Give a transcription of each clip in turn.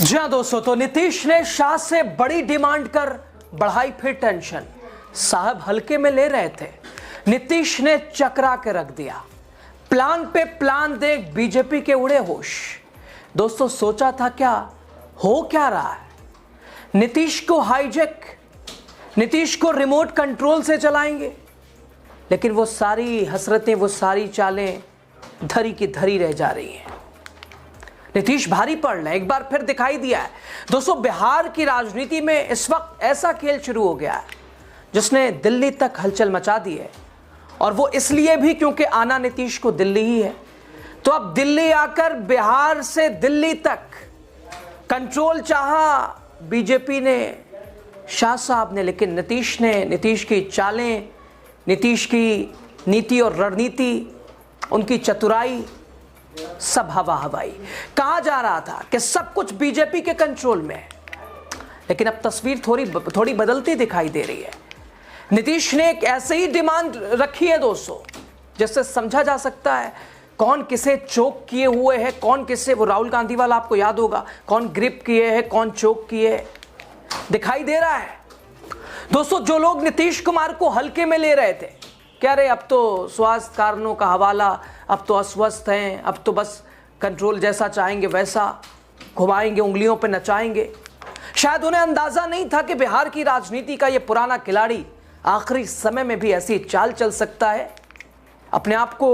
जी हाँ दोस्तों, तो नीतीश ने शाह से बड़ी डिमांड कर बढ़ाई फिर टेंशन। साहब हल्के में ले रहे थे, नीतीश ने चकरा के रख दिया। प्लान पे प्लान देख बीजेपी के उड़े होश। दोस्तों सोचा था क्या, हो क्या रहा है? नीतीश को हाईजैक, नीतीश को रिमोट कंट्रोल से चलाएंगे, लेकिन वो सारी हसरतें, वो सारी चालें धरी की धरी रह जा रही हैं। नीतीश भारी पड़ रहे हैं, एक बार फिर दिखाई दिया है। दोस्तों बिहार की राजनीति में इस वक्त ऐसा खेल शुरू हो गया है जिसने दिल्ली तक हलचल मचा दी है, और वो इसलिए भी क्योंकि आना नीतीश को दिल्ली ही है। तो अब दिल्ली आकर बिहार से दिल्ली तक कंट्रोल चाहा बीजेपी ने, शाह साहब ने, लेकिन नीतीश ने, नीतीश की चालें, नीतीश की नीति और रणनीति, उनकी चतुराई, सब हवा हवाई। कहा जा रहा था कि सब कुछ बीजेपी के कंट्रोल में है, लेकिन अब तस्वीर थोड़ी बदलती दिखाई दे रही है। नीतीश ने एक ऐसे ही डिमांड रखी है दोस्तों, जिससे समझा जा सकता है कौन किसे चोक किए हुए है, कौन किसे, वो राहुल गांधी वाला आपको याद होगा, कौन ग्रिप किए है, कौन चोक किए, दिखाई दे रहा है। दोस्तों जो लोग नीतीश कुमार को हल्के में ले रहे थे, कह रहे अब तो स्वास्थ्य कारणों का हवाला, अब तो अस्वस्थ हैं, अब तो बस कंट्रोल जैसा चाहेंगे वैसा घुमाएंगे, उंगलियों पे नचाएंगे, शायद उन्हें अंदाजा नहीं था कि बिहार की राजनीति का ये पुराना खिलाड़ी आखिरी समय में भी ऐसी चाल चल सकता है, अपने आप को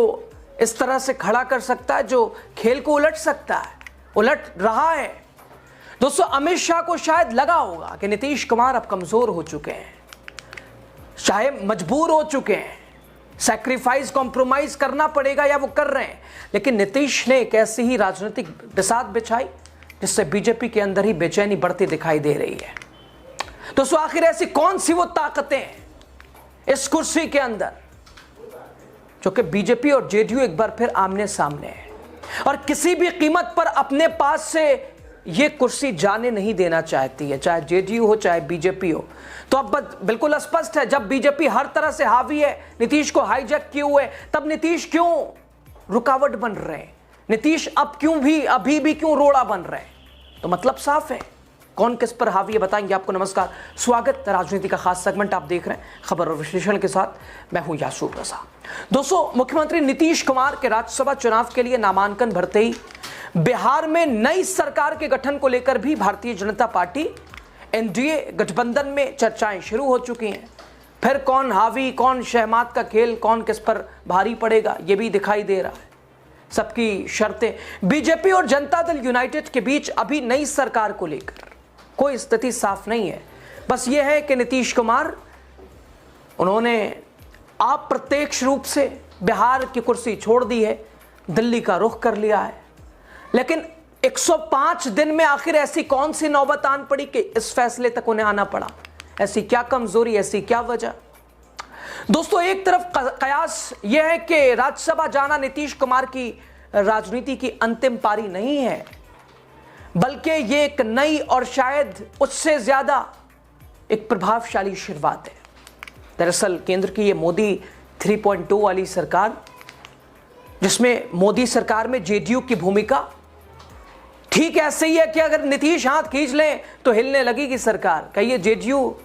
इस तरह से खड़ा कर सकता है जो खेल को उलट सकता है, उलट रहा है। दोस्तों अमित शाह को शायद लगा होगा कि नीतीश कुमार अब कमजोर हो चुके हैं, चाहे मजबूर हो चुके हैं, सैक्रिफाइस, कॉम्प्रोमाइज करना पड़ेगा, या वो कर रहे हैं, लेकिन नीतीश ने एक ऐसी ही राजनीतिक बिसात बिछाई जिससे बीजेपी के अंदर ही बेचैनी बढ़ती दिखाई दे रही है। दोस्तों आखिर ऐसी कौन सी वो ताकतें हैं इस कुर्सी के अंदर जो कि बीजेपी और जेडीयू एक बार फिर आमने सामने है, और किसी भी कीमत पर अपने पास से ये कुर्सी जाने नहीं देना चाहती है, चाहे जेडीयू हो चाहे बीजेपी हो। तो अब बिल्कुल स्पष्ट है, जब बीजेपी हर तरह से हावी है, नीतीश को हाईजैक किए हुए, तब नीतीश क्यों रुकावट बन रहे हैं, नीतीश अब क्यों भी, अभी भी क्यों रोड़ा बन रहे हैं? तो मतलब साफ है, कौन किस पर हावी है बताएंगे आपको। नमस्कार, स्वागत है राजनीति का खास सेगमेंट, आप देख रहे हैं खबर और विश्लेषण के साथ, मैं हूं यासूर रजा। दोस्तों मुख्यमंत्री नीतीश कुमार के राज्यसभा चुनाव के लिए नामांकन भरते ही बिहार में नई सरकार के गठन को लेकर भी भारतीय जनता पार्टी एनडीए गठबंधन में चर्चाएं शुरू हो चुकी हैं। फिर कौन हावी, कौन शहमात का खेल, कौन किस पर भारी पड़ेगा, यह भी दिखाई दे रहा है। सबकी शर्तें बीजेपी और जनता दल यूनाइटेड के बीच अभी नई सरकार को लेकर कोई स्थिति साफ नहीं है। बस यह है कि नीतीश कुमार, उन्होंने अप्रत्यक्ष रूप से बिहार की कुर्सी छोड़ दी है, दिल्ली का रुख कर लिया है, लेकिन 105 दिन में आखिर ऐसी कौन सी नौबत आन पड़ी कि इस फैसले तक उन्हें आना पड़ा? ऐसी क्या कमजोरी, ऐसी क्या वजह? दोस्तों एक तरफ कयास यह है कि राज्यसभा जाना नीतीश कुमार की राजनीति की अंतिम पारी नहीं है, बल्कि यह एक नई और शायद उससे ज्यादा एक प्रभावशाली शुरुआत है। दरअसल केंद्र की यह मोदी 3.2 वाली सरकार, जिसमें मोदी सरकार में जेडीयू की भूमिका ठीक ऐसे ही है कि अगर नीतीश हाथ खींच लें तो हिलने लगेगी सरकार। कहिए जेडीयू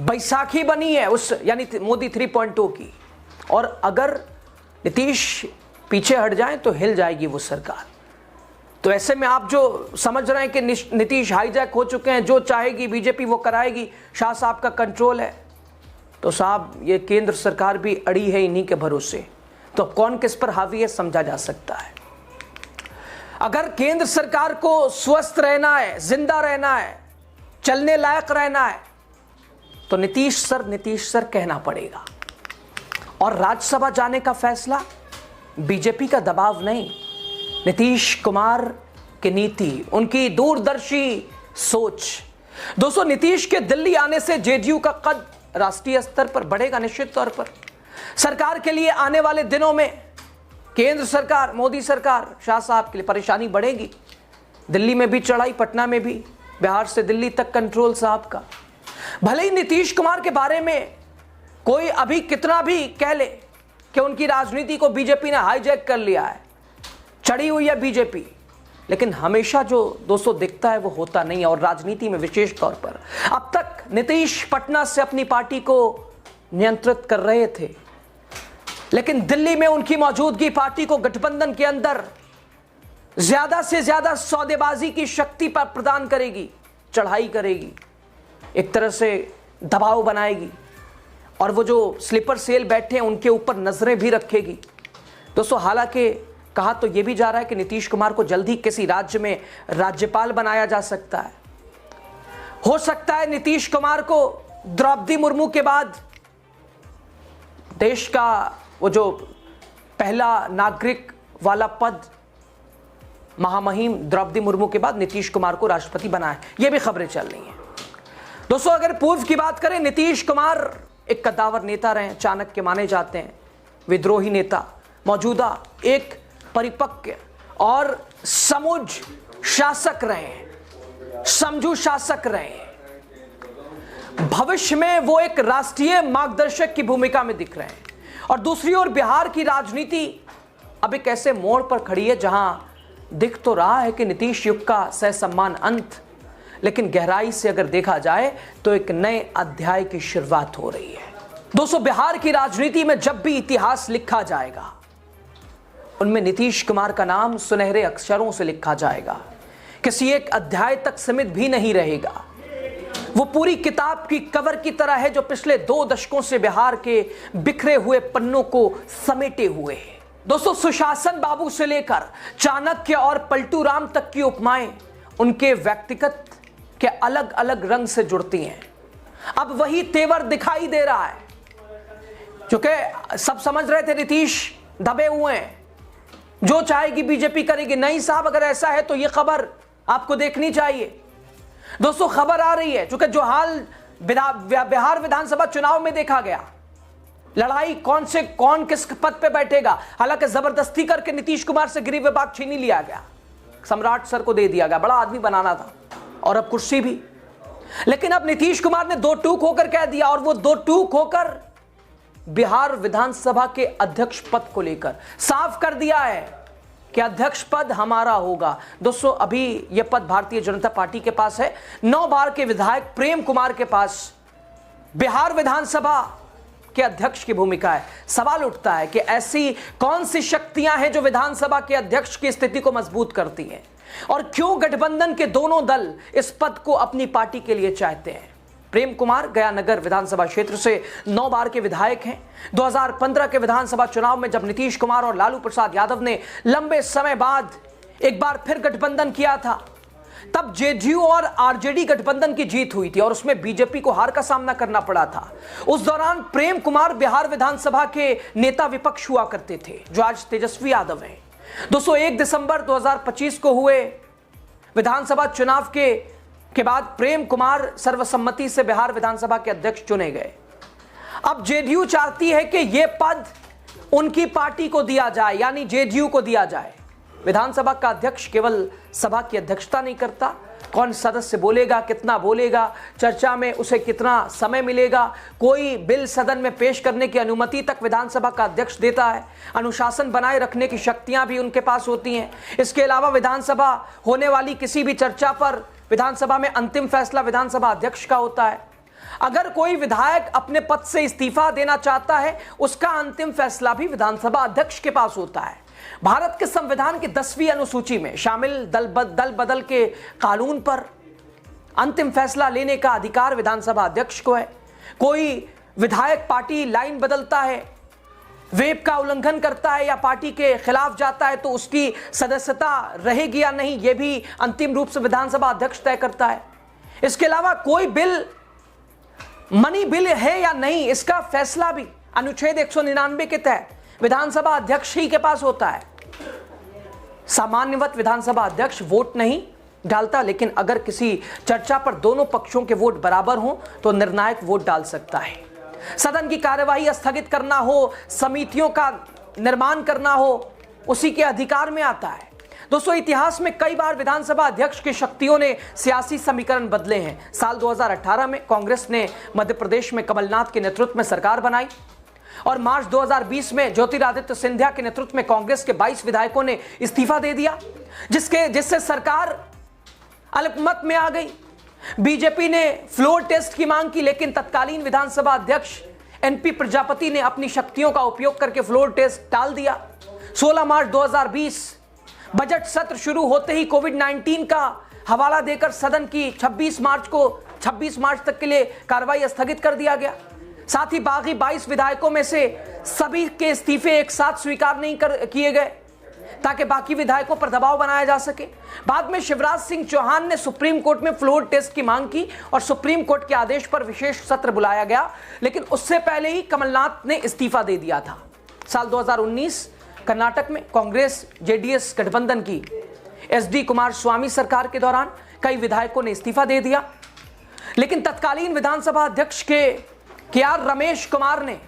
बैसाखी बनी है उस, यानी मोदी 3.2 की, और अगर नीतीश पीछे हट जाए तो हिल जाएगी वो सरकार। तो ऐसे में आप जो समझ रहे हैं कि नीतीश हाईजैक हो चुके हैं, जो चाहेगी बीजेपी वो कराएगी, शाह साहब का कंट्रोल है, तो साहब ये केंद्र सरकार भी अड़ी है इन्हीं के भरोसे। तो कौन किस पर हावी है समझा जा सकता है। अगर केंद्र सरकार को स्वस्थ रहना है, जिंदा रहना है, चलने लायक रहना है, तो नीतीश सर कहना पड़ेगा। और राज्यसभा जाने का फैसला बीजेपी का दबाव नहीं, नीतीश कुमार की नीति, उनकी दूरदर्शी सोच। दोस्तों नीतीश के दिल्ली आने से जेडीयू का कद राष्ट्रीय स्तर पर बढ़ेगा निश्चित तौर पर। सरकार के लिए आने वाले दिनों में केंद्र सरकार, मोदी सरकार, शाह साहब के लिए परेशानी बढ़ेगी। दिल्ली में भी चढ़ाई, पटना में भी, बिहार से दिल्ली तक कंट्रोल साहब का। भले ही नीतीश कुमार के बारे में कोई अभी कितना भी कह ले कि उनकी राजनीति को बीजेपी ने हाईजैक कर लिया है, चढ़ी हुई है बीजेपी, लेकिन हमेशा जो दोस्तों दिखता है वो होता नहीं है, और राजनीति में विशेष तौर पर। अब तक नीतीश पटना से अपनी पार्टी को नियंत्रित कर रहे थे, लेकिन दिल्ली में उनकी मौजूदगी पार्टी को गठबंधन के अंदर ज्यादा से ज्यादा सौदेबाजी की शक्ति पर प्रदान करेगी, चढ़ाई करेगी, एक तरह से दबाव बनाएगी, और वो जो स्लीपर सेल बैठे हैं उनके ऊपर नजरें भी रखेगी। दोस्तों हालांकि कहा तो यह भी जा रहा है कि नीतीश कुमार को जल्द ही किसी राज्य में राज्यपाल बनाया जा सकता है। हो सकता है नीतीश कुमार को द्रौपदी मुर्मू के बाद देश का वो जो पहला नागरिक वाला पद, महामहिम द्रौपदी मुर्मू के बाद नीतीश कुमार को राष्ट्रपति बनाए, ये भी खबरें चल रही हैं। दोस्तों अगर पूर्व की बात करें, नीतीश कुमार एक कद्दावर नेता रहे, चाणक्य माने जाते हैं, विद्रोही नेता। मौजूदा एक परिपक्व और समझ शासक रहे, समझू शासक रहे। भविष्य में वो एक राष्ट्रीय मार्गदर्शक की भूमिका में दिख रहे हैं। और दूसरी ओर बिहार की राजनीति अब एक ऐसे मोड़ पर खड़ी है जहां दिख तो रहा है कि नीतीश युग का सहसम्मान अंत, लेकिन गहराई से अगर देखा जाए तो एक नए अध्याय की शुरुआत हो रही है। दोस्तों बिहार की राजनीति में जब भी इतिहास लिखा जाएगा, उनमें नीतीश कुमार का नाम सुनहरे अक्षरों से लिखा जाएगा, किसी एक अध्याय तक सीमित भी नहीं रहेगा। वो पूरी किताब की कवर की तरह है जो पिछले 2 दशकों से बिहार के बिखरे हुए पन्नों को समेटे हुए है। दोस्तों सुशासन बाबू से लेकर चाणक्य और पलटू राम तक की उपमाएं उनके व्यक्तिगत के अलग अलग रंग से जुड़ती हैं। अब वही तेवर दिखाई दे रहा है, क्योंकि सब समझ रहे थे नीतीश दबे हुए हैं, जो चाहेगी बीजेपी करेगी। नहीं साहब, अगर ऐसा है तो यह खबर आपको देखनी चाहिए। दोस्तों खबर आ रही है, क्योंकि जो हाल बिहार विधानसभा चुनाव में देखा गया, लड़ाई कौन किस पद पे बैठेगा, हालांकि जबरदस्ती करके नीतीश कुमार से गृह विभाग छीन लिया गया, सम्राट सर को दे दिया गया, बड़ा आदमी बनाना था, और अब कुर्सी भी। लेकिन अब नीतीश कुमार ने 2 टूक होकर कह दिया, और वो 2 टूक होकर बिहार विधानसभा के अध्यक्ष पद को लेकर साफ कर दिया है कि अध्यक्ष पद हमारा होगा। दोस्तों अभी यह पद भारतीय जनता पार्टी के पास है। 9 बार के विधायक प्रेम कुमार के पास बिहार विधानसभा के अध्यक्ष की भूमिका है। सवाल उठता है कि ऐसी कौन सी शक्तियां हैं जो विधानसभा के अध्यक्ष की स्थिति को मजबूत करती हैं, और क्यों गठबंधन के दोनों दल इस पद को अपनी पार्टी के लिए चाहते हैं। प्रेम कुमार गया नगर विधानसभा क्षेत्र से 9 बार के विधायक हैं। 2015 के विधानसभा चुनाव में जब नीतीश कुमार और लालू प्रसाद यादव ने लंबे समय बाद एक बार फिर गठबंधन किया था, तब जेडीयू और आरजेडी गठबंधन की जीत हुई थी और उसमें बीजेपी को हार का सामना करना पड़ा था। उस दौरान प्रेम कुमार बिहार विधानसभा के नेता विपक्ष हुआ करते थे, जो आज तेजस्वी यादव हैं। दोस्तों 1 दिसंबर 2025 को हुए विधानसभा चुनाव के बाद प्रेम कुमार सर्वसम्मति से बिहार विधानसभा के अध्यक्ष चुने गए। अब जेडीयू चाहती है कि यह पद उनकी पार्टी को दिया जाए, यानी जेडीयू को दिया जाए। विधानसभा का अध्यक्ष केवल सभा की अध्यक्षता नहीं करता, कौन सदस्य बोलेगा, कितना बोलेगा, चर्चा में उसे कितना समय मिलेगा, कोई बिल सदन में पेश करने की अनुमति तक विधानसभा का अध्यक्ष देता है। अनुशासन बनाए रखने की शक्तियां भी उनके पास होती हैं। इसके अलावा विधानसभा होने वाली किसी भी चर्चा पर विधानसभा में अंतिम फैसला विधानसभा अध्यक्ष का होता है। अगर कोई विधायक अपने पद से इस्तीफा देना चाहता है, उसका अंतिम फैसला भी विधानसभा अध्यक्ष के पास होता है। भारत के संविधान की 10वीं अनुसूची में शामिल दल बदल के कानून पर अंतिम फैसला लेने का अधिकार विधानसभा अध्यक्ष को है। कोई विधायक पार्टी लाइन बदलता है, वेब का उल्लंघन करता है या पार्टी के खिलाफ जाता है, तो उसकी सदस्यता रहेगी या नहीं, यह भी अंतिम रूप से विधानसभा अध्यक्ष तय करता है। इसके अलावा कोई बिल मनी बिल है या नहीं, इसका फैसला भी अनुच्छेद 199 के तहत विधानसभा अध्यक्ष ही के पास होता है। सामान्यवत विधानसभा अध्यक्ष वोट नहीं डालता, लेकिन अगर किसी चर्चा पर दोनों पक्षों के वोट बराबर हों तो निर्णायक वोट डाल सकता है। सदन की कार्यवाही स्थगित करना हो, समितियों का निर्माण करना हो, उसी के अधिकार में आता है। दोस्तों इतिहास में कई बार विधानसभा अध्यक्ष की शक्तियों ने सियासी समीकरण बदले हैं। साल 2018 में कांग्रेस ने मध्य प्रदेश में कमलनाथ के नेतृत्व में सरकार बनाई। और मार्च 2020 में ज्योतिरादित्य सिंधिया के नेतृत्व में कांग्रेस के 22 विधायकों ने इस्तीफा दे दिया, जिससे सरकार अल्पमत में आ गई। बीजेपी ने फ्लोर टेस्ट की मांग की, लेकिन तत्कालीन विधानसभा अध्यक्ष एनपी प्रजापति ने अपनी शक्तियों का उपयोग करके फ्लोर टेस्ट टाल दिया। 16 मार्च 2020 बजट सत्र शुरू होते ही कोविड-19 का हवाला देकर सदन की 26 मार्च तक के लिए कार्रवाई स्थगित कर दिया गया। साथ ही बाकी 22 विधायकों में से सभी के इस्तीफे एक साथ स्वीकार नहीं किए गए ताकि बाकी विधायकों पर दबाव बनाया जा सके। बाद में शिवराज सिंह चौहान ने सुप्रीम कोर्ट में फ्लोर टेस्ट की मांग की और सुप्रीम कोर्ट के आदेश पर विशेष सत्र बुलाया गया, लेकिन उससे पहले ही कमलनाथ ने इस्तीफा दे दिया था। साल 2019 कर्नाटक में कांग्रेस जेडीएस गठबंधन की एसडी कुमारस्वामी सरकार के दौरान कई विधायकों ने इस्तीफा दे दिया, लेकिन तत्कालीन विधानसभा अध्यक्ष के आर रमेश कुमार ने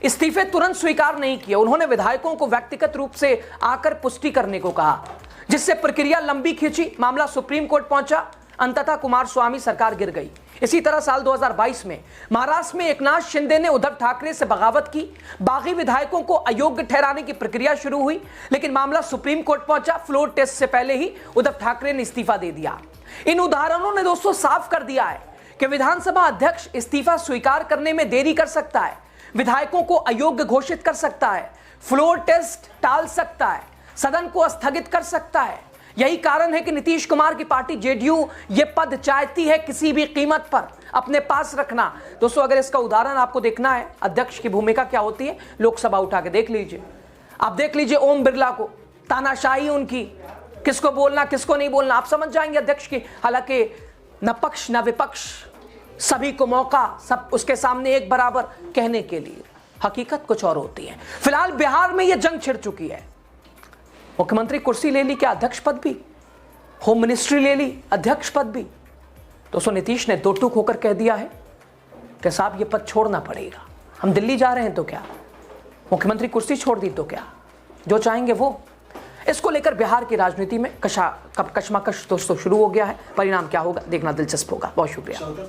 इस्तीफे तुरंत स्वीकार नहीं किए। उन्होंने विधायकों को व्यक्तिगत रूप से आकर पुष्टि करने को कहा, जिससे प्रक्रिया लंबी खिंची। मामला सुप्रीम कोर्ट पहुंचा, अंततः कुमारस्वामी सरकार गिर गई। इसी तरह साल 2022 में महाराष्ट्र में एकनाथ शिंदे ने उद्धव ठाकरे से बगावत की, बागी विधायकों को अयोग्य ठहराने की प्रक्रिया शुरू हुई, लेकिन मामला सुप्रीम कोर्ट पहुंचा। फ्लोर टेस्ट से पहले ही उद्धव ठाकरे ने इस्तीफा दे दिया। इन उदाहरणों ने दोस्तों साफ कर दिया है कि विधानसभा अध्यक्ष इस्तीफा स्वीकार करने में देरी कर सकता है, विधायकों को अयोग्य घोषित कर सकता है, फ्लोर टेस्ट टाल सकता है, सदन को स्थगित कर सकता है। यही कारण है कि नीतीश कुमार की पार्टी जेडीयू ये पद चाहती है किसी भी कीमत पर अपने पास रखना। दोस्तों, अगर इसका उदाहरण आपको देखना है अध्यक्ष की भूमिका क्या होती है, लोकसभा उठा के देख लीजिए। आप देख लीजिए ओम बिरला को, तानाशाही उनकी, किसको बोलना किसको नहीं बोलना, आप समझ जाएंगे अध्यक्ष की। हालांकि न पक्ष न विपक्ष, सभी को मौका, सब उसके सामने एक बराबर कहने के लिए। हकीकत कुछ और होती है। फिलहाल बिहार में यह जंग छिड़ चुकी है। मुख्यमंत्री कुर्सी ले ली, क्या अध्यक्ष पद भी, होम मिनिस्ट्री ले ली, अध्यक्ष पद भी। दोस्तों, नीतीश ने दो टूक होकर कह दिया है कि साहब ये पद छोड़ना पड़ेगा। हम दिल्ली जा रहे हैं तो क्या, मुख्यमंत्री कुर्सी छोड़ दी तो क्या, जो चाहेंगे वो। इसको लेकर बिहार की राजनीति में कशमकश दोस्तों शुरू हो गया है। परिणाम क्या होगा देखना दिलचस्प होगा। बहुत शुक्रिया।